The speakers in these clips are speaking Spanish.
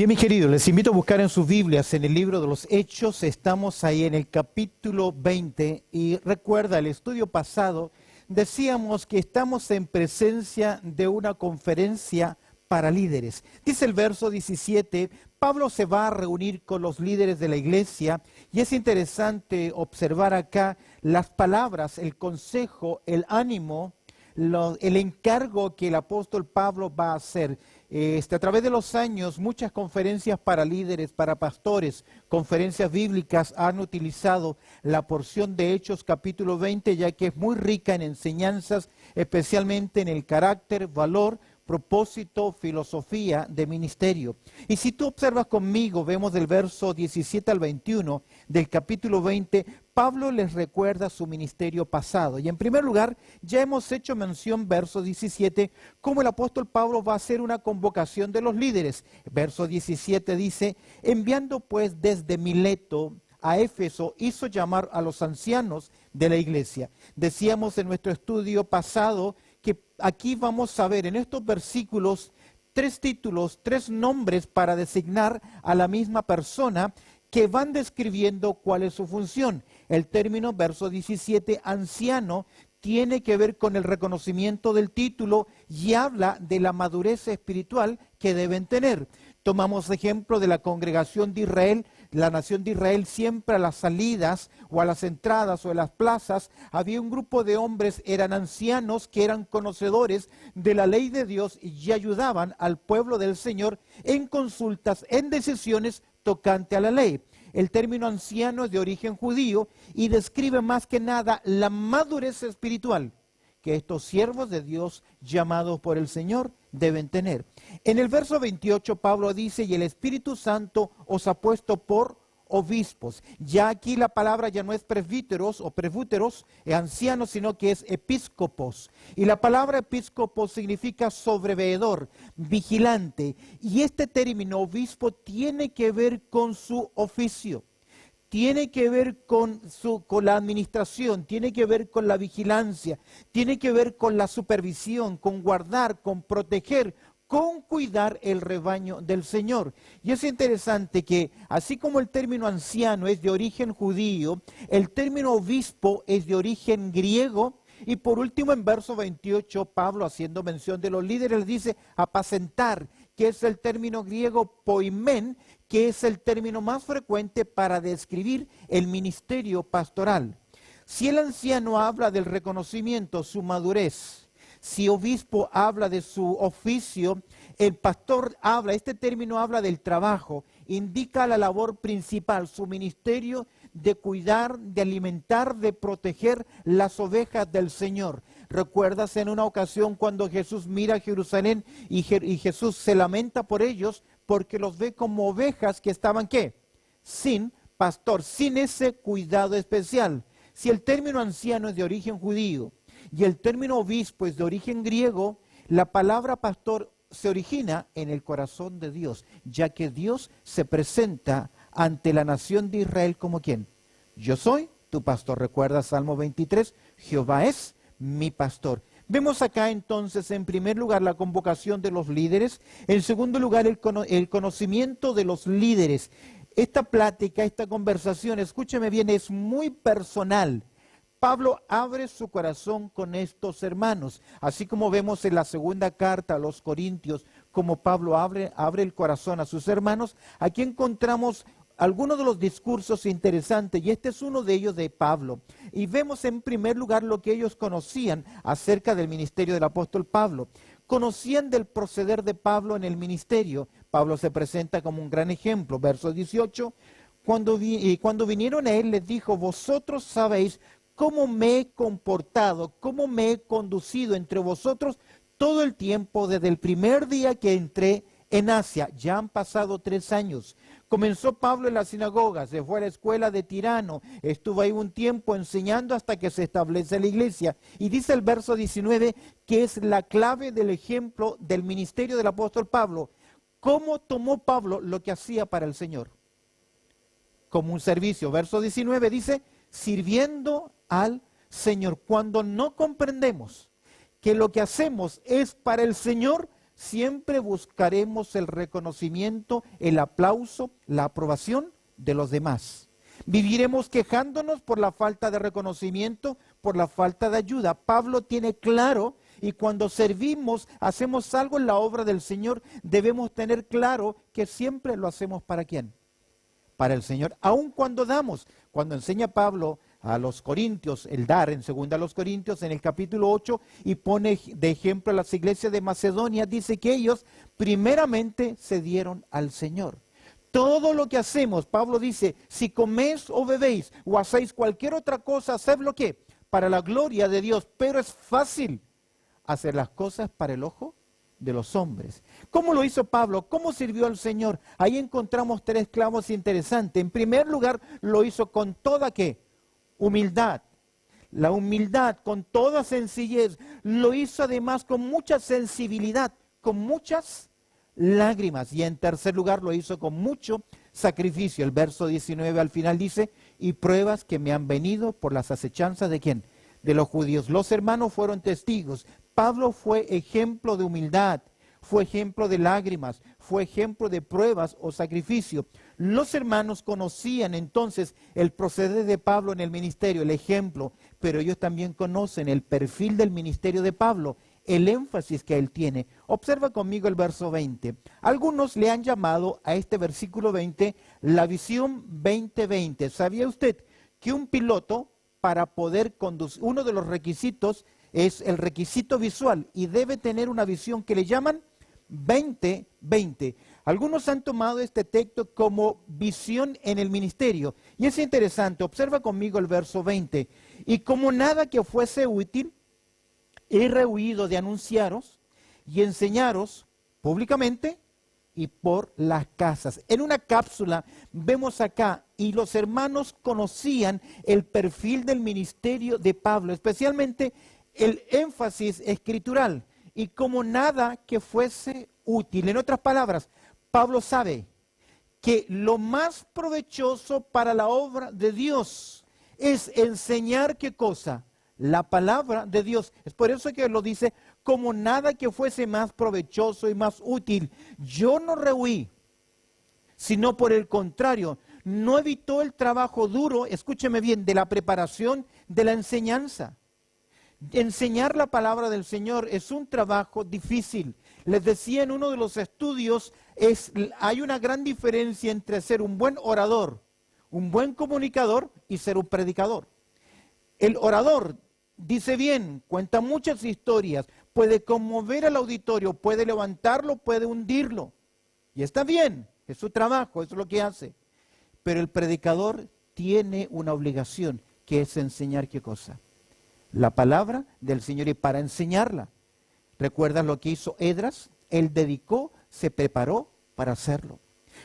Bien, mis queridos, les invito a buscar en sus Biblias, en el libro de los Hechos. Estamos ahí en el capítulo 20 y recuerda, el estudio pasado decíamos que estamos en presencia de una conferencia para líderes. Dice el verso 17, Pablo se va a reunir con los líderes de la iglesia y es interesante observar acá las palabras, el consejo, el ánimo, el encargo que el apóstol Pablo va a hacer. A través de los años, muchas conferencias para líderes, para pastores, conferencias bíblicas han utilizado la porción de Hechos capítulo 20, ya que es muy rica en enseñanzas, especialmente en el carácter, valor, propósito, filosofía de ministerio. Y si tú observas conmigo, vemos del verso 17 al 21 del capítulo 20, Pablo les recuerda su ministerio pasado. Y en primer lugar, ya hemos hecho mención, verso 17, cómo el apóstol Pablo va a hacer una convocación de los líderes. Verso 17 dice, enviando pues desde Mileto a Éfeso, hizo llamar a los ancianos de la iglesia. Decíamos en nuestro estudio pasado que aquí vamos a ver en estos versículos tres títulos, tres nombres para designar a la misma persona que van describiendo cuál es su función. El término, verso 17, anciano, tiene que ver con el reconocimiento del título y habla de la madurez espiritual que deben tener. Tomamos ejemplo de la congregación de Israel. La nación de Israel siempre a las salidas o a las entradas o en las plazas había un grupo de hombres, eran ancianos que eran conocedores de la ley de Dios y ayudaban al pueblo del Señor en consultas, en decisiones tocante a la ley. El término anciano es de origen judío y describe más que nada la madurez espiritual que estos siervos de Dios llamados por el Señor deben tener. En el verso 28 Pablo dice, y el Espíritu Santo os ha puesto por obispos. Ya aquí la palabra ya no es presbíteros o presbúteros, ancianos, sino que es episcopos. Y la palabra episcopos significa sobreveedor, vigilante. Y este término obispo tiene que ver con su oficio. Tiene que ver con la administración, tiene que ver con la vigilancia, tiene que ver con la supervisión, con guardar, con proteger, con cuidar el rebaño del Señor. Y es interesante que, así como el término anciano es de origen judío, el término obispo es de origen griego. Y por último, en verso 28, Pablo, haciendo mención de los líderes, dice apacentar, que es el término griego poimen, que es el término más frecuente para describir el ministerio pastoral. Si el anciano habla del reconocimiento, su madurez, si obispo habla de su oficio, el pastor habla, este término habla del trabajo, indica la labor principal, su ministerio de cuidar, de alimentar, de proteger las ovejas del Señor. ¿Recuerdas en una ocasión cuando Jesús mira a Jerusalén y Jesús se lamenta por ellos porque los ve como ovejas que estaban, ¿qué? Sin pastor, sin ese cuidado especial. Si el término anciano es de origen judío y el término obispo es de origen griego, la palabra pastor se origina en el corazón de Dios, ya que Dios se presenta ante la nación de Israel como ¿quién? Yo soy tu pastor. Recuerda Salmo 23, Jehová es mi pastor. Vemos acá entonces en primer lugar la convocación de los líderes, en segundo lugar el conocimiento de los líderes. Esta plática, esta conversación, escúcheme bien, es muy personal. Pablo abre su corazón con estos hermanos, así como vemos en la segunda carta a los Corintios, como Pablo abre el corazón a sus hermanos. Aquí encontramos algunos de los discursos interesantes, y este es uno de ellos de Pablo. Y vemos en primer lugar lo que ellos conocían acerca del ministerio del apóstol Pablo. Conocían del proceder de Pablo en el ministerio. Pablo se presenta como un gran ejemplo. Verso 18, cuando vinieron a él les dijo, vosotros sabéis cómo me he comportado, cómo me he conducido entre vosotros todo el tiempo desde el primer día que entré en Asia. Ya han pasado 3 años. Comenzó Pablo en la sinagoga, se fue a la escuela de Tirano, estuvo ahí un tiempo enseñando hasta que se establece la iglesia. Y dice el verso 19 que es la clave del ejemplo del ministerio del apóstol Pablo. ¿Cómo tomó Pablo lo que hacía para el Señor? Como un servicio. Verso 19 dice, sirviendo al Señor. Cuando no comprendemos que lo que hacemos es para el Señor, siempre buscaremos el reconocimiento, el aplauso, la aprobación de los demás. Viviremos quejándonos por la falta de reconocimiento, por la falta de ayuda. Pablo tiene claro, y cuando servimos, hacemos algo en la obra del Señor, debemos tener claro que siempre lo hacemos ¿para quién? Para el Señor. Aun cuando damos, cuando enseña Pablo a los Corintios, el dar en 2 Corintios, en el capítulo 8, y pone de ejemplo a las iglesias de Macedonia, dice que ellos primeramente se dieron al Señor. Todo lo que hacemos, Pablo dice, si coméis o bebéis o hacéis cualquier otra cosa, hacedlo ¿qué? Para la gloria de Dios, pero es fácil hacer las cosas para el ojo de los hombres. ¿Cómo lo hizo Pablo? ¿Cómo sirvió al Señor? Ahí encontramos 3 clavos interesantes. En primer lugar, lo hizo con toda ¿qué? Humildad. La humildad, con toda sencillez. Lo hizo además con mucha sensibilidad, con muchas lágrimas. Y en tercer lugar, lo hizo con mucho sacrificio. El verso 19 al final dice, y pruebas que me han venido por las acechanzas ¿de quién? De los judíos. Los hermanos fueron testigos. Pablo fue ejemplo de humildad, fue ejemplo de lágrimas, fue ejemplo de pruebas o sacrificio. Los hermanos conocían entonces el proceder de Pablo en el ministerio, el ejemplo, pero ellos también conocen el perfil del ministerio de Pablo, el énfasis que él tiene. Observa conmigo el verso 20. Algunos le han llamado a este versículo 20 la visión 2020. ¿Sabía usted que un piloto, para poder conducir, uno de los requisitos es el requisito visual y debe tener una visión que le llaman 2020? Algunos han tomado este texto como visión en el ministerio. Y es interesante, observa conmigo el verso 20. Y como nada que fuese útil, he rehuido de anunciaros y enseñaros públicamente y por las casas. En una cápsula vemos acá, y los hermanos conocían el perfil del ministerio de Pablo, especialmente el énfasis escritural, y como nada que fuese útil. En otras palabras, Pablo sabe que lo más provechoso para la obra de Dios es enseñar ¿qué cosa? La palabra de Dios. Es por eso que lo dice, como nada que fuese más provechoso y más útil. Yo no rehuí, sino por el contrario, no evitó el trabajo duro, escúcheme bien, de la preparación de la enseñanza. Enseñar la palabra del Señor es un trabajo difícil. Les decía en uno de los estudios, hay una gran diferencia entre ser un buen orador, un buen comunicador y ser un predicador. El orador dice bien, cuenta muchas historias, puede conmover al auditorio, puede levantarlo, puede hundirlo. Y está bien, es su trabajo, eso es lo que hace. Pero el predicador tiene una obligación, que es enseñar ¿qué cosa? La palabra del Señor, y para enseñarla. ¿Recuerdas lo que hizo Esdras? Él dedicó, se preparó para hacerlo.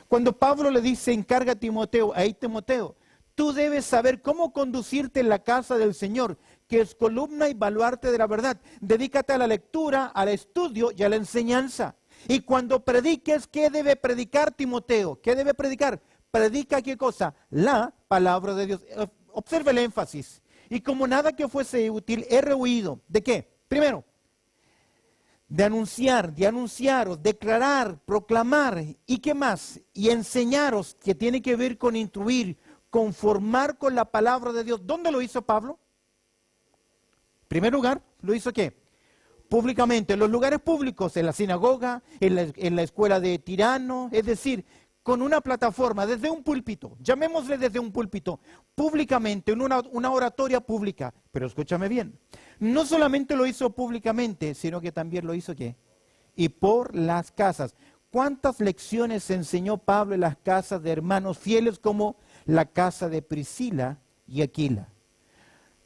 Cuando Pablo le dice, encarga a Timoteo, ahí Timoteo, tú debes saber cómo conducirte en la casa del Señor, que es columna y baluarte de la verdad. Dedícate a la lectura, al estudio y a la enseñanza. Y cuando prediques, ¿qué debe predicar Timoteo? ¿Qué debe predicar? Predica ¿qué cosa? La palabra de Dios. Observa el énfasis. Y como nada que fuese útil, he rehuido. ¿De qué? Primero, de anunciaros, declarar, proclamar. ¿Y qué más? Y enseñaros, que tiene que ver con instruir, conformar con la palabra de Dios. ¿Dónde lo hizo Pablo? En primer lugar, ¿lo hizo qué? Públicamente, en los lugares públicos, en la sinagoga, en la escuela de Tirano, es decir, con una plataforma, desde un púlpito, llamémosle desde un púlpito, públicamente, en una oratoria pública. Pero escúchame bien, no solamente lo hizo públicamente, sino que también lo hizo ¿qué? Y por las casas. ¿Cuántas lecciones enseñó Pablo en las casas de hermanos fieles como la casa de Priscila y Aquila?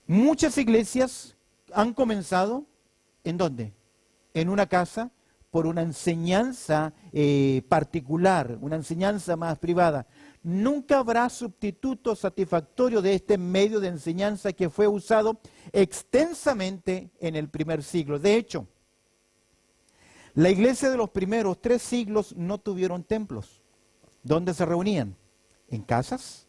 Muchas iglesias han comenzado, ¿en dónde? En una casa, por una enseñanza particular, una enseñanza más privada. Nunca habrá sustituto satisfactorio de este medio de enseñanza que fue usado extensamente en el primer siglo. De hecho, la iglesia de los primeros 3 siglos no tuvieron templos. ¿Dónde se reunían? ¿En casas?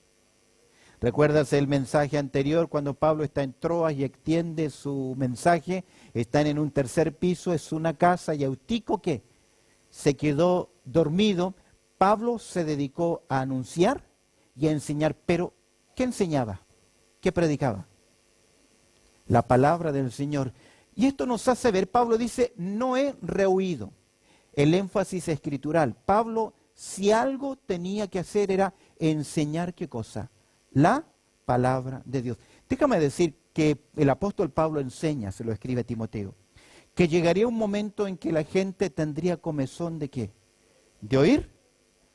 ¿Recuerdas el mensaje anterior cuando Pablo está en Troas y extiende su mensaje? Están en un tercer piso, es una casa, y Eutico, ¿qué? se quedó dormido. Pablo se dedicó a anunciar y a enseñar. Pero, ¿qué enseñaba? ¿Qué predicaba? La palabra del Señor. Y esto nos hace ver, Pablo dice, no he rehuido. El énfasis escritural. Pablo, si algo tenía que hacer era enseñar, ¿qué cosa? La palabra de Dios. Déjame decir que el apóstol Pablo enseña, se lo escribe a Timoteo, que llegaría un momento en que la gente tendría comezón ¿de qué? De oír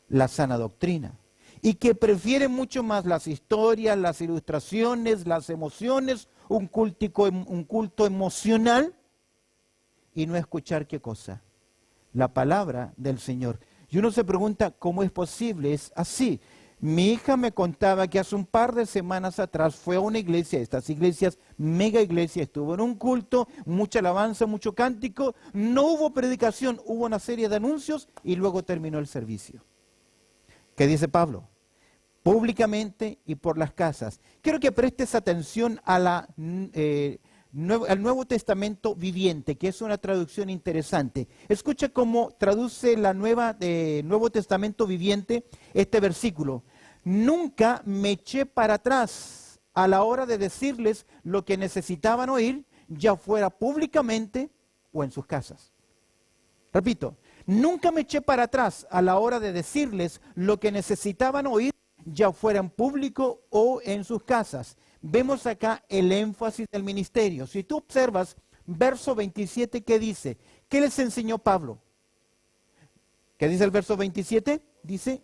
la sana doctrina. Y que prefiere mucho más las historias, las ilustraciones, las emociones, un culto emocional y no escuchar ¿qué cosa? La palabra del Señor. Y uno se pregunta, ¿cómo es posible? Es así. Mi hija me contaba que hace un par de semanas atrás fue a una iglesia, estas iglesias, mega iglesia, estuvo en un culto, mucha alabanza, mucho cántico, no hubo predicación, hubo una serie de anuncios y luego terminó el servicio. ¿Qué dice Pablo? Públicamente y por las casas. Quiero que prestes atención a al Nuevo Testamento viviente, que es una traducción interesante. Escucha cómo traduce la Nuevo Testamento viviente este versículo. Nunca me eché para atrás a la hora de decirles lo que necesitaban oír, ya fuera públicamente o en sus casas. Repito, nunca me eché para atrás a la hora de decirles lo que necesitaban oír, ya fuera en público o en sus casas. Vemos acá el énfasis del ministerio. Si tú observas verso 27, ¿qué dice? ¿Qué les enseñó Pablo? ¿Qué dice el verso 27? Dice,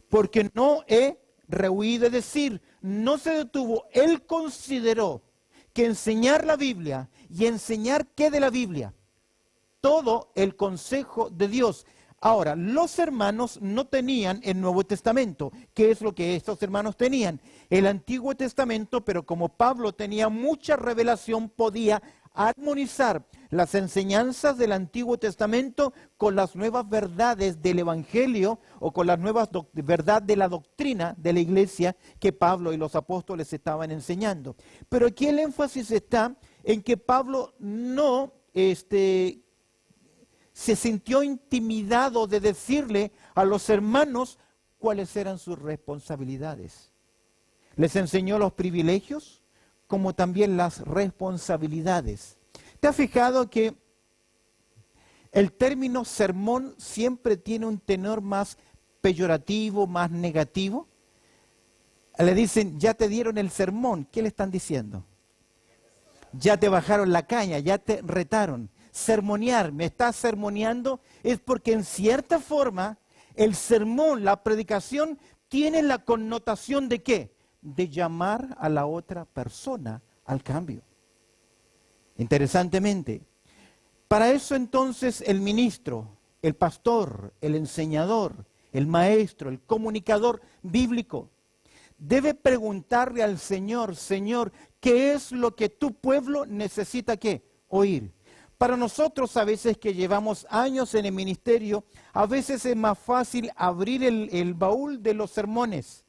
porque no he rehuido de decir, no se detuvo. Él consideró que enseñar la Biblia y enseñar ¿qué de la Biblia? Todo el consejo de Dios. Ahora, los hermanos no tenían el Nuevo Testamento. ¿Qué es lo que estos hermanos tenían? El Antiguo Testamento, pero como Pablo tenía mucha revelación, podía armonizar las enseñanzas del Antiguo Testamento con las nuevas verdades del Evangelio o con las nuevas verdades de la doctrina de la iglesia que Pablo y los apóstoles estaban enseñando. Pero aquí el énfasis está en que Pablo no se sintió intimidado de decirle a los hermanos cuáles eran sus responsabilidades. Les enseñó los privilegios como también las responsabilidades. ¿Te has fijado que el término sermón siempre tiene un tenor más peyorativo, más negativo? Le dicen, ya te dieron el sermón. ¿Qué le están diciendo? Ya te bajaron la caña, ya te retaron. Sermonear, me estás sermoneando, es porque en cierta forma el sermón, la predicación, tiene la connotación de ¿qué? De llamar a la otra persona al cambio. Interesantemente, para eso entonces el ministro, el pastor, el enseñador, el maestro, el comunicador bíblico, debe preguntarle al Señor, Señor, ¿qué es lo que tu pueblo necesita qué? Oír. Para nosotros a veces que llevamos años en el ministerio, a veces es más fácil abrir el baúl de los sermones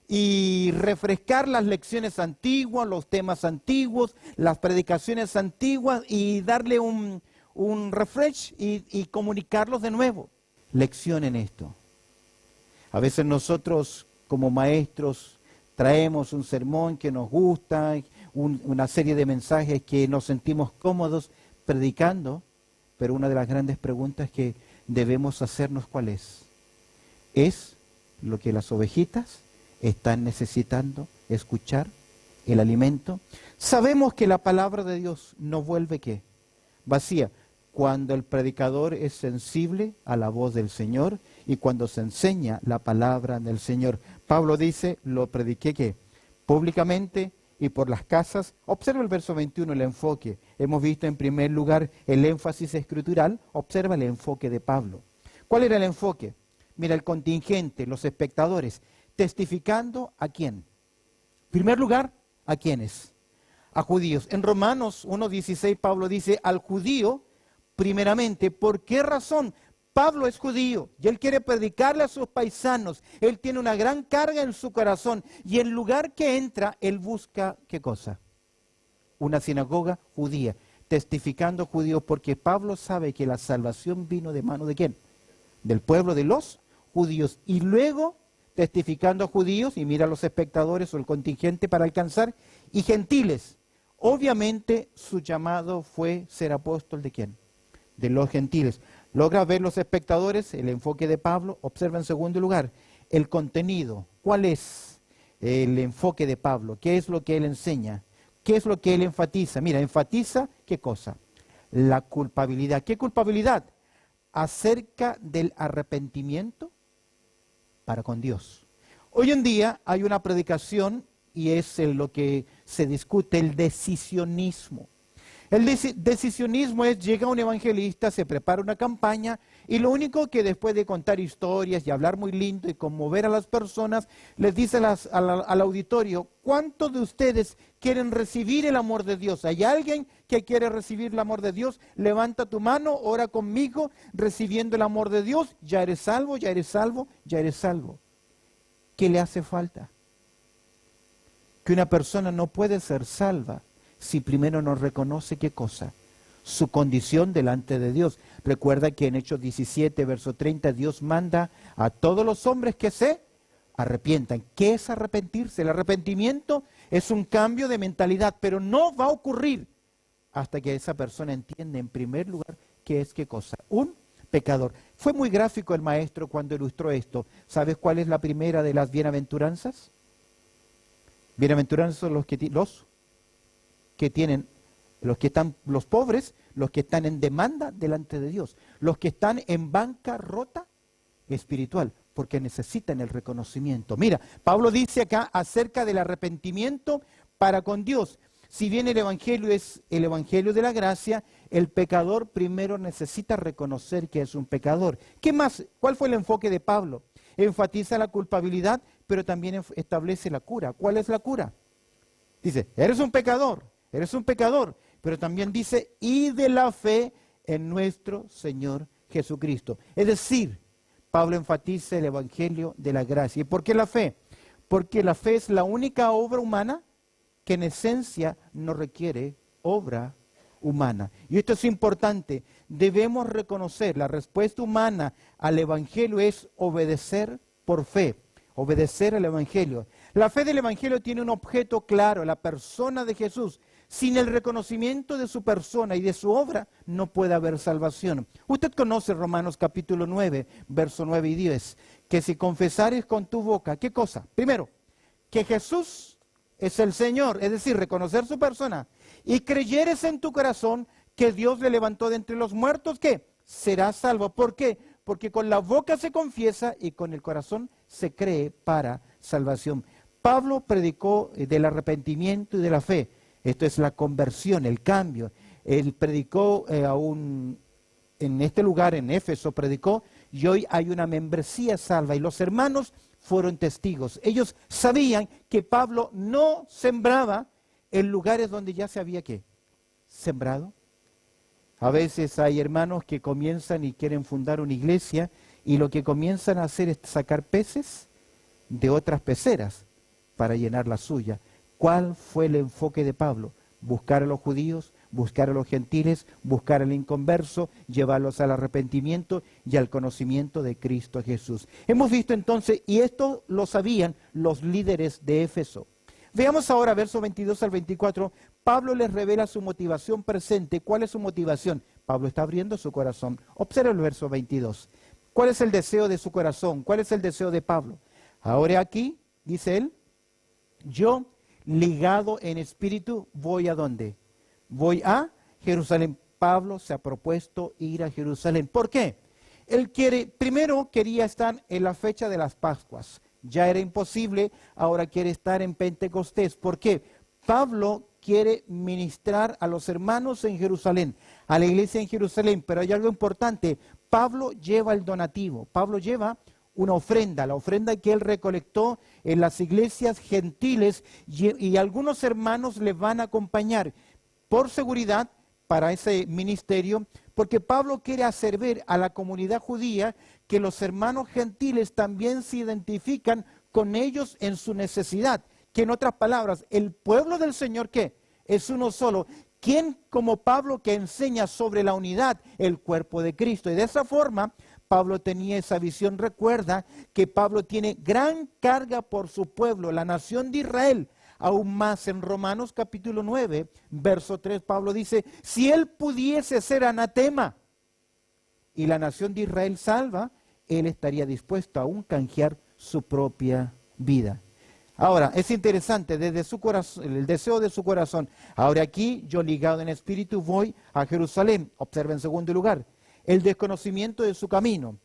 y refrescar las lecciones antiguas, los temas antiguos, las predicaciones antiguas y darle un refresh y comunicarlos de nuevo. Lección en esto. A veces nosotros como maestros traemos un sermón que nos gusta, una serie de mensajes que nos sentimos cómodos predicando, pero una de las grandes preguntas que debemos hacernos, ¿cuál es? ¿Es lo que las ovejitas están necesitando escuchar, el alimento? Sabemos que la palabra de Dios no vuelve ¿qué? Vacía. Cuando el predicador es sensible a la voz del Señor y cuando se enseña la palabra del Señor. Pablo dice, lo prediqué ¿qué? Públicamente y por las casas. Observa el verso 21, el enfoque. Hemos visto en primer lugar el énfasis escritural. Observa el enfoque de Pablo. ¿Cuál era el enfoque? Mira, el contingente, los espectadores, testificando ¿a quién? En primer lugar, ¿a quiénes? A judíos. En Romanos 1:16 Pablo dice, al judío, primeramente, ¿por qué razón? Pablo es judío y él quiere predicarle a sus paisanos. Él tiene una gran carga en su corazón y el lugar que entra, él busca, ¿qué cosa? Una sinagoga judía, testificando judíos, porque Pablo sabe que la salvación vino de mano ¿de quién? del pueblo de los judíos. Y luego testificando a judíos, y mira los espectadores o el contingente para alcanzar, y gentiles. Obviamente su llamado fue ser apóstol ¿de quién? De los gentiles. Logra ver los espectadores, el enfoque de Pablo. Observa en segundo lugar el contenido. ¿Cuál es el enfoque de Pablo? ¿Qué es lo que él enseña? ¿Qué es lo que él enfatiza? Mira, enfatiza ¿qué cosa? La culpabilidad. ¿Qué culpabilidad? Acerca del arrepentimiento para con Dios. Hoy en día hay una predicación y es lo que se discute, el decisionismo. El decisionismo es, llega un evangelista, se prepara una campaña y lo único que después de contar historias y hablar muy lindo y conmover a las personas, les dice al auditorio, ¿cuántos de ustedes quieren recibir el amor de Dios? ¿Hay alguien que quiere recibir el amor de Dios? Levanta tu mano, ora conmigo, recibiendo el amor de Dios, ya eres salvo, ya eres salvo, ya eres salvo. ¿Qué le hace falta? Que una persona no puede ser salva si primero no reconoce ¿qué cosa? Su condición delante de Dios. Recuerda que en Hechos 17, verso 30, Dios manda a todos los hombres que se arrepientan. ¿Qué es arrepentirse? El arrepentimiento es un cambio de mentalidad, pero no va a ocurrir hasta que esa persona entienda en primer lugar qué es ¿qué cosa? Un pecador. Fue muy gráfico el maestro cuando ilustró esto. ¿Sabes cuál es la primera de las bienaventuranzas? Bienaventuranzas son los los pobres, los que están en demanda delante de Dios, los que están en bancarrota espiritual, porque necesitan el reconocimiento. Mira, Pablo dice acá acerca del arrepentimiento para con Dios. Si bien el evangelio es el evangelio de la gracia, el pecador primero necesita reconocer que es un pecador. ¿Qué más? ¿Cuál fue el enfoque de Pablo? Enfatiza la culpabilidad, pero también establece la cura. ¿Cuál es la cura? Dice, eres un pecador, pero también dice, y de la fe en nuestro Señor Jesucristo. Es decir, Pablo enfatiza el evangelio de la gracia. ¿Y por qué la fe? Porque la fe es la única obra humana que en esencia no requiere obra humana. Y esto es importante, debemos reconocer, la respuesta humana al evangelio es obedecer por fe, obedecer al evangelio. La fe del evangelio tiene un objeto claro, la persona de Jesús. Sin el reconocimiento de su persona y de su obra, no puede haber salvación. Usted conoce Romanos capítulo 9, verso 9 y 10, que si confesares con tu boca, ¿qué cosa? Primero, que Jesús es el Señor, es decir, reconocer su persona, y creyeres en tu corazón que Dios le levantó de entre los muertos, ¿qué? Serás salvo. ¿Por qué? Porque con la boca se confiesa y con el corazón se cree para salvación. Pablo predicó del arrepentimiento y de la fe. Esto es la conversión, el cambio. Él predicó en este lugar, en Éfeso, predicó, y hoy hay una membresía salva. Y los hermanos fueron testigos. Ellos sabían que Pablo no sembraba en lugares donde ya se había ¿qué? Sembrado. A veces hay hermanos que comienzan y quieren fundar una iglesia y lo que comienzan a hacer es sacar peces de otras peceras para llenar la suya. ¿Cuál fue el enfoque de Pablo? Buscar a los judíos, buscar a los gentiles, buscar al inconverso, llevarlos al arrepentimiento y al conocimiento de Cristo Jesús. Hemos visto entonces, y esto lo sabían los líderes de Éfeso. Veamos ahora versos 22 al 24. Pablo les revela su motivación presente. ¿Cuál es su motivación? Pablo está abriendo su corazón. Observa el verso 22. ¿Cuál es el deseo de su corazón? ¿Cuál es el deseo de Pablo? Ahora aquí, dice él, yo ligado en espíritu, ¿voy a dónde? Voy a Jerusalén. Pablo se ha propuesto ir a Jerusalén. ¿Por qué? Él primero quería estar en la fecha de las Pascuas. Ya era imposible, ahora quiere estar en Pentecostés. ¿Por qué? Pablo quiere ministrar a los hermanos en Jerusalén, a la iglesia en Jerusalén, pero hay algo importante. Pablo lleva el donativo, Pablo lleva una ofrenda, la ofrenda que él recolectó en las iglesias gentiles y algunos hermanos le van a acompañar por seguridad para ese ministerio, porque Pablo quiere hacer ver a la comunidad judía que los hermanos gentiles también se identifican con ellos en su necesidad, que en otras palabras, el pueblo del Señor, ¿qué? Es uno solo. ¿Quién como Pablo que enseña sobre la unidad? El cuerpo de Cristo. Y de esa forma, Pablo tenía esa visión. Recuerda que Pablo tiene gran carga por su pueblo, la nación de Israel. Aún más en Romanos capítulo 9, verso 3, Pablo dice, si él pudiese ser anatema y la nación de Israel salva, él estaría dispuesto a aún canjear su propia vida. Ahora, es interesante, desde su corazón, el deseo de su corazón. Ahora aquí, yo ligado en espíritu voy a Jerusalén. Observa en segundo lugar, el desconocimiento de su camino.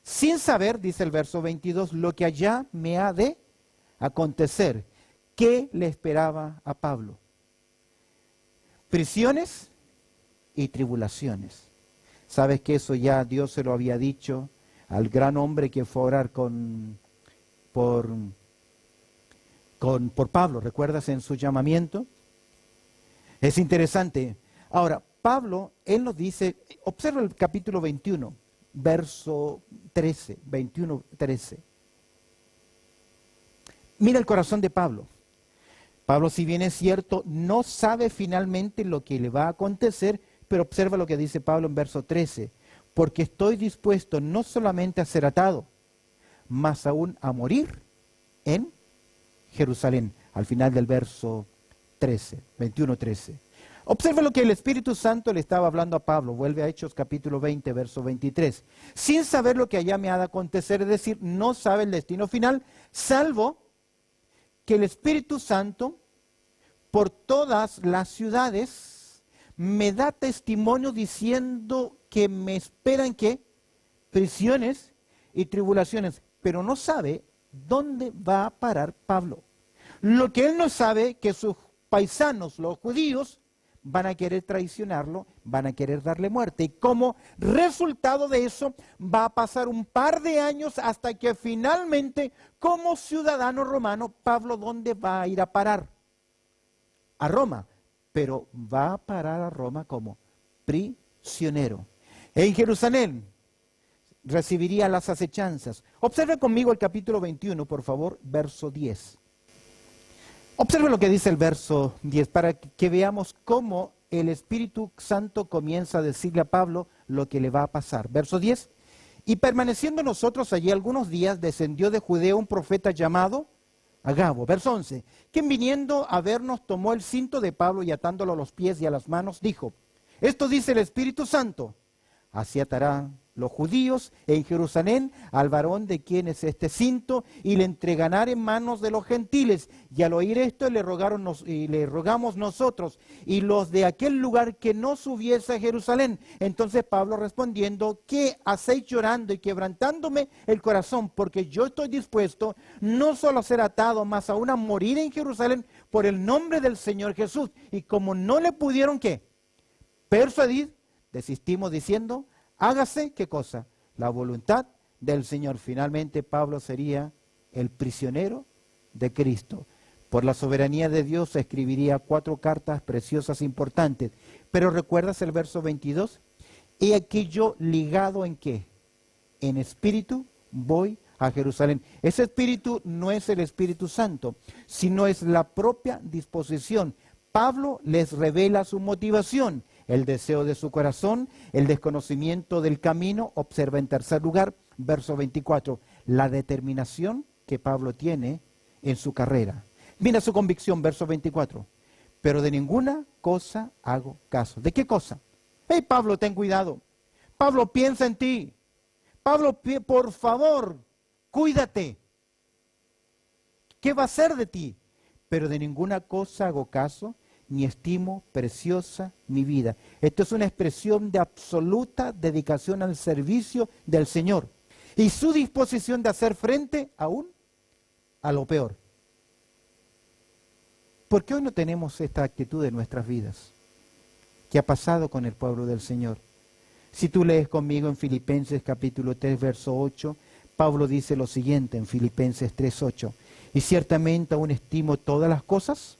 Sin saber, dice el verso 22, lo que allá me ha de acontecer. ¿Qué le esperaba a Pablo? Prisiones y tribulaciones. ¿Sabes que eso ya Dios se lo había dicho al gran hombre que fue a orar por Pablo? ¿Recuerdas en su llamamiento? Es interesante. Ahora, Pablo, él nos dice, observa el capítulo 21, verso 13, 21, 13. Mira el corazón de Pablo. Pablo, si bien es cierto, no sabe finalmente lo que le va a acontecer, pero observa lo que dice Pablo en verso 13. Porque estoy dispuesto no solamente a ser atado, mas aún a morir en Jerusalén, al final del verso 13, 21, 13. Observa lo que el Espíritu Santo le estaba hablando a Pablo. Vuelve a Hechos capítulo 20, verso 23. Sin saber lo que allá me ha de acontecer, es decir, no sabe el destino final, salvo que el Espíritu Santo por todas las ciudades me da testimonio diciendo que me esperan ¿qué? Prisiones y tribulaciones, pero no sabe dónde va a parar Pablo. Lo que él no sabe que sus paisanos, los judíos, van a querer traicionarlo, van a querer darle muerte. Y como resultado de eso, va a pasar un par de años hasta que finalmente, como ciudadano romano, Pablo, ¿dónde va a ir a parar? A Roma. Pero va a parar a Roma como prisionero. En Jerusalén recibiría las acechanzas. Observe conmigo el capítulo 21, por favor, verso 10. Observe lo que dice el verso 10 para que veamos cómo el Espíritu Santo comienza a decirle a Pablo lo que le va a pasar. Verso 10. Y permaneciendo nosotros allí algunos días, descendió de Judea un profeta llamado Agabo. Verso 11. Quien viniendo a vernos tomó el cinto de Pablo y atándolo a los pies y a las manos, dijo, esto dice el Espíritu Santo, así atarán los judíos en Jerusalén al varón de quien es este cinto y le entregarán en manos de los gentiles. Y al oír esto le rogamos nosotros y los de aquel lugar que no subiese a Jerusalén. Entonces Pablo respondiendo, ¿qué hacéis llorando y quebrantándome el corazón? Porque yo estoy dispuesto no solo a ser atado, mas aún a morir en Jerusalén por el nombre del Señor Jesús. Y como no le pudieron ¿qué? Persuadir, desistimos diciendo, hágase, ¿qué cosa? La voluntad del Señor. Finalmente Pablo sería el prisionero de Cristo. Por la soberanía de Dios escribiría 4 cartas preciosas importantes. Pero ¿recuerdas el verso 22? He aquí yo ligado ¿en qué? En espíritu voy a Jerusalén. Ese espíritu no es el Espíritu Santo, sino es la propia disposición. Pablo les revela su motivación. El deseo de su corazón, el desconocimiento del camino. Observa en tercer lugar, verso 24, la determinación que Pablo tiene en su carrera. Mira su convicción, verso 24. Pero de ninguna cosa hago caso. ¿De qué cosa? Hey Pablo, ten cuidado. Pablo, piensa en ti. Pablo, por favor, cuídate. ¿Qué va a ser de ti? Pero de ninguna cosa hago caso, ni estimo preciosa mi vida. Esto es una expresión de absoluta dedicación al servicio del Señor y su disposición de hacer frente aún a lo peor. ¿Por qué hoy no tenemos esta actitud en nuestras vidas? ¿Qué ha pasado con el pueblo del Señor? Si tú lees conmigo en Filipenses capítulo 3, verso 8, Pablo dice lo siguiente en Filipenses 3, 8. Y ciertamente aún estimo todas las cosas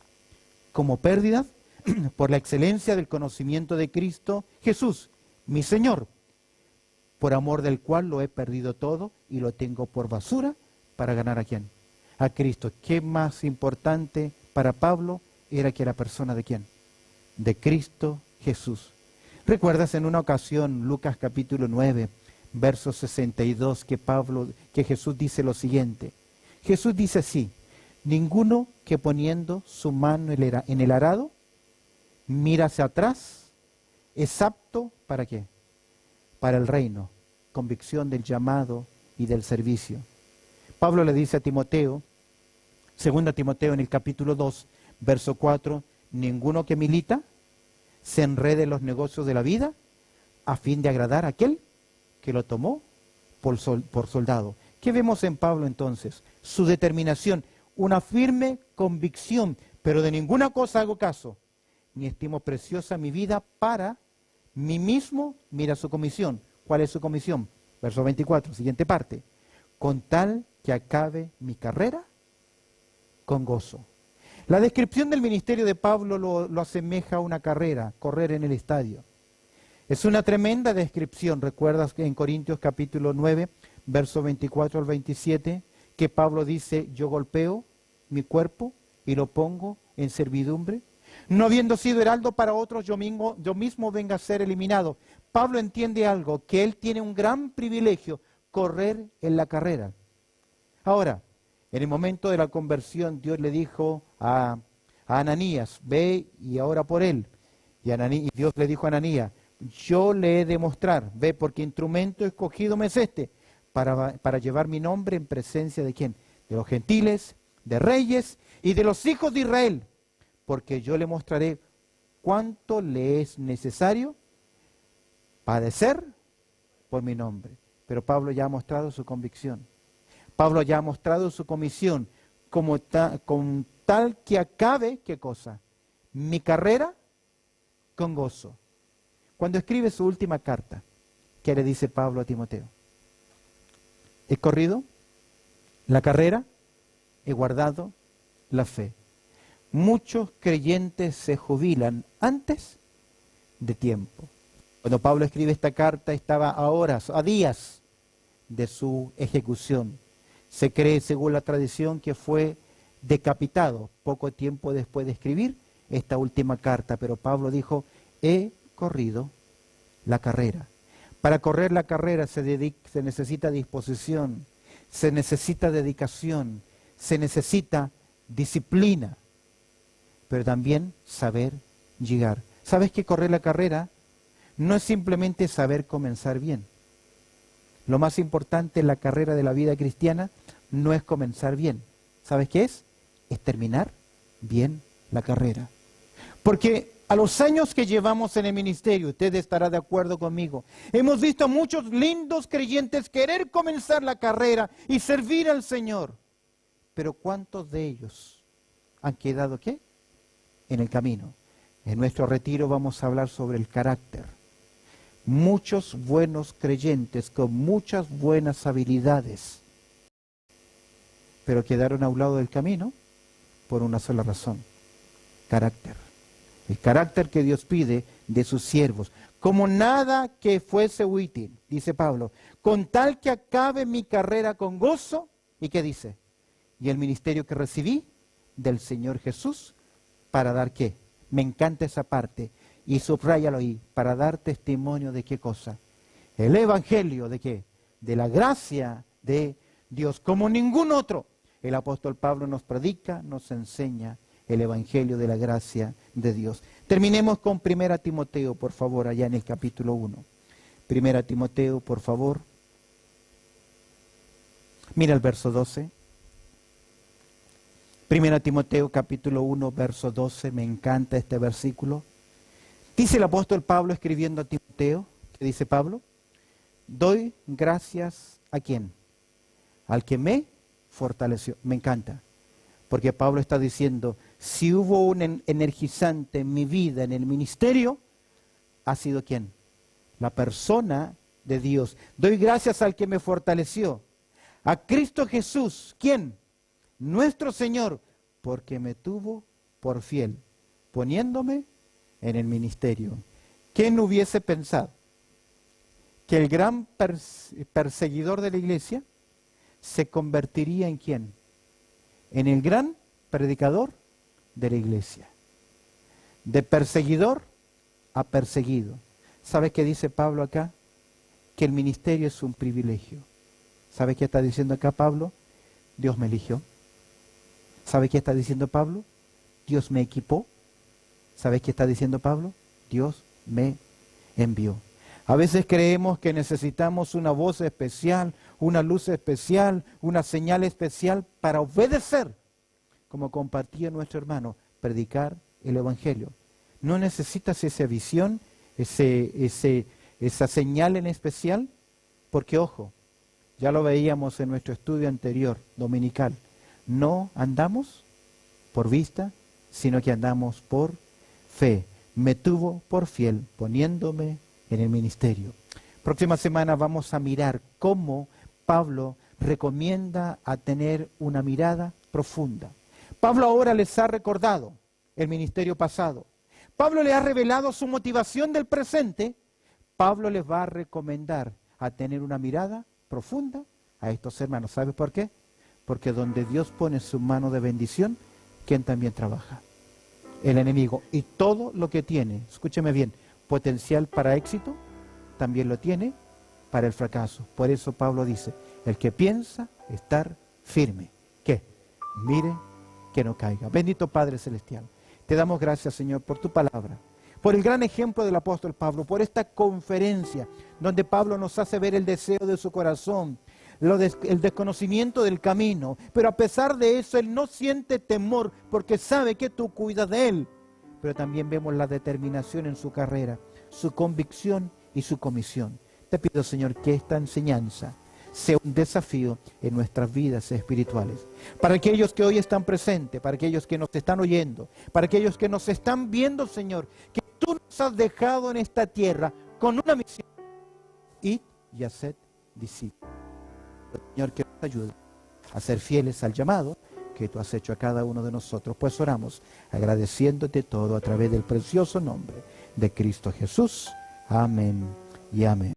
como pérdida por la excelencia del conocimiento de Cristo Jesús, mi Señor, por amor del cual lo he perdido todo y lo tengo por basura para ganar ¿a quién? A Cristo. ¿Qué más importante para Pablo era que la persona de quién? De Cristo Jesús. ¿Recuerdas en una ocasión, Lucas capítulo 9, verso 62, que Jesús dice lo siguiente. Jesús dice así: ninguno que poniendo su mano en el arado mira hacia atrás es apto, ¿para qué? Para el reino, convicción del llamado y del servicio. Pablo le dice a Timoteo, 2 Timoteo en el capítulo 2, verso 4, ninguno que milita se enrede en los negocios de la vida a fin de agradar a aquel que lo tomó por soldado. ¿Qué vemos en Pablo entonces? Su determinación, una firme convicción, pero de ninguna cosa hago caso, ni estimo preciosa mi vida para mí mismo. Mira su comisión. ¿Cuál es su comisión? Verso 24, siguiente parte. Con tal que acabe mi carrera con gozo. La descripción del ministerio de Pablo lo asemeja a una carrera, correr en el estadio. Es una tremenda descripción. ¿Recuerdas que en Corintios capítulo 9, verso 24 al 27, que Pablo dice, yo golpeo mi cuerpo y lo pongo en servidumbre? No habiendo sido heraldo para otros, yo mismo venga a ser eliminado. Pablo entiende algo, que él tiene un gran privilegio, correr en la carrera. Ahora, en el momento de la conversión, Dios le dijo a Ananías, ve y ora por él. Y Dios le dijo a Ananías, yo le he de mostrar, ve, porque instrumento escogido me es este, para llevar mi nombre en presencia de ¿quién? De los gentiles, de reyes y de los hijos de Israel, porque yo le mostraré cuánto le es necesario padecer por mi nombre. Pero Pablo ya ha mostrado su convicción. Pablo ya ha mostrado su comisión con tal que acabe, ¿qué cosa? Mi carrera con gozo. Cuando escribe su última carta, ¿qué le dice Pablo a Timoteo? He corrido la carrera, he guardado la fe. Muchos creyentes se jubilan antes de tiempo. Cuando Pablo escribe esta carta estaba a horas, a días de su ejecución. Se cree, según la tradición, que fue decapitado poco tiempo después de escribir esta última carta. Pero Pablo dijo, he corrido la carrera. Para correr la carrera se necesita disposición, se necesita dedicación, se necesita disciplina, pero también saber llegar. ¿Sabes que correr la carrera no es simplemente saber comenzar bien? Lo más importante en la carrera de la vida cristiana no es comenzar bien. ¿Sabes qué es? Es terminar bien la carrera. Porque a los años que llevamos en el ministerio, usted estará de acuerdo conmigo, hemos visto a muchos lindos creyentes querer comenzar la carrera y servir al Señor. Pero ¿cuántos de ellos han quedado qué? En el camino. En nuestro retiro vamos a hablar sobre el carácter. Muchos buenos creyentes con muchas buenas habilidades, pero quedaron a un lado del camino por una sola razón: carácter. El carácter que Dios pide de sus siervos, como nada que fuese útil, dice Pablo, con tal que acabe mi carrera con gozo. ¿Y qué dice? Y el ministerio que recibí del Señor Jesús, para dar ¿qué? Me encanta esa parte, y subráyalo ahí, para dar testimonio de qué cosa. El evangelio de qué? De la gracia de Dios, como ningún otro. El apóstol Pablo nos predica, nos enseña el evangelio de la gracia de Dios. Terminemos con 1 Timoteo, por favor, allá en el capítulo 1. 1 Timoteo, por favor. Mira el verso 12. 1 Timoteo, capítulo 1, verso 12. Me encanta este versículo. Dice el apóstol Pablo escribiendo a Timoteo, ¿qué dice Pablo? Doy gracias ¿a quién? Al que me fortaleció. Me encanta, porque Pablo está diciendo, si hubo un energizante en mi vida, en el ministerio, ha sido ¿quién? La persona de Dios. Doy gracias al que me fortaleció. A Cristo Jesús, ¿quién? Nuestro Señor, porque me tuvo por fiel, poniéndome en el ministerio. ¿Quién hubiese pensado que el gran perseguidor de la iglesia se convertiría en quién? En el gran predicador de la iglesia. De perseguidor a perseguido. ¿Sabes qué dice Pablo acá? que el ministerio es un privilegio. ¿Sabe qué está diciendo acá Pablo? Dios me eligió. ¿Sabe qué está diciendo Pablo? Dios me equipó. ¿Sabe qué está diciendo Pablo? Dios me envió. A veces creemos que necesitamos una voz especial, una luz especial, una señal especial para obedecer, como compartía nuestro hermano, predicar el Evangelio. No necesitas esa visión, esa señal en especial, porque ojo, ya lo veíamos en nuestro estudio anterior, dominical, no andamos por vista, sino que andamos por fe. Me tuvo por fiel, poniéndome en el ministerio. Próxima semana vamos a mirar cómo Pablo recomienda a tener una mirada profunda. Pablo ahora les ha recordado el ministerio pasado. Pablo les ha revelado su motivación del presente. Pablo les va a recomendar a tener una mirada profunda a estos hermanos. ¿Sabe por qué? Porque donde Dios pone su mano de bendición, ¿quién también trabaja? El enemigo. Y todo lo que tiene, escúcheme bien, potencial para éxito, también lo tiene para el fracaso. Por eso Pablo dice, el que piensa estar firme, ¿qué? Mire que no caiga. Bendito Padre Celestial, te damos gracias, Señor, por tu palabra, por el gran ejemplo del apóstol Pablo, por esta conferencia donde Pablo nos hace ver el deseo de su corazón, el desconocimiento del camino, pero a pesar de eso él no siente temor porque sabe que tú cuidas de él. Pero también vemos la determinación en su carrera, su convicción y su comisión. Te pido, Señor, que esta enseñanza sea un desafío en nuestras vidas espirituales. Para aquellos que hoy están presentes, para aquellos que nos están oyendo, para aquellos que nos están viendo, Señor, que tú nos has dejado en esta tierra con una misión. Id y haced discípulos. Señor, que nos ayude a ser fieles al llamado que tú has hecho a cada uno de nosotros. Pues oramos agradeciéndote todo a través del precioso nombre de Cristo Jesús. Amén y amén.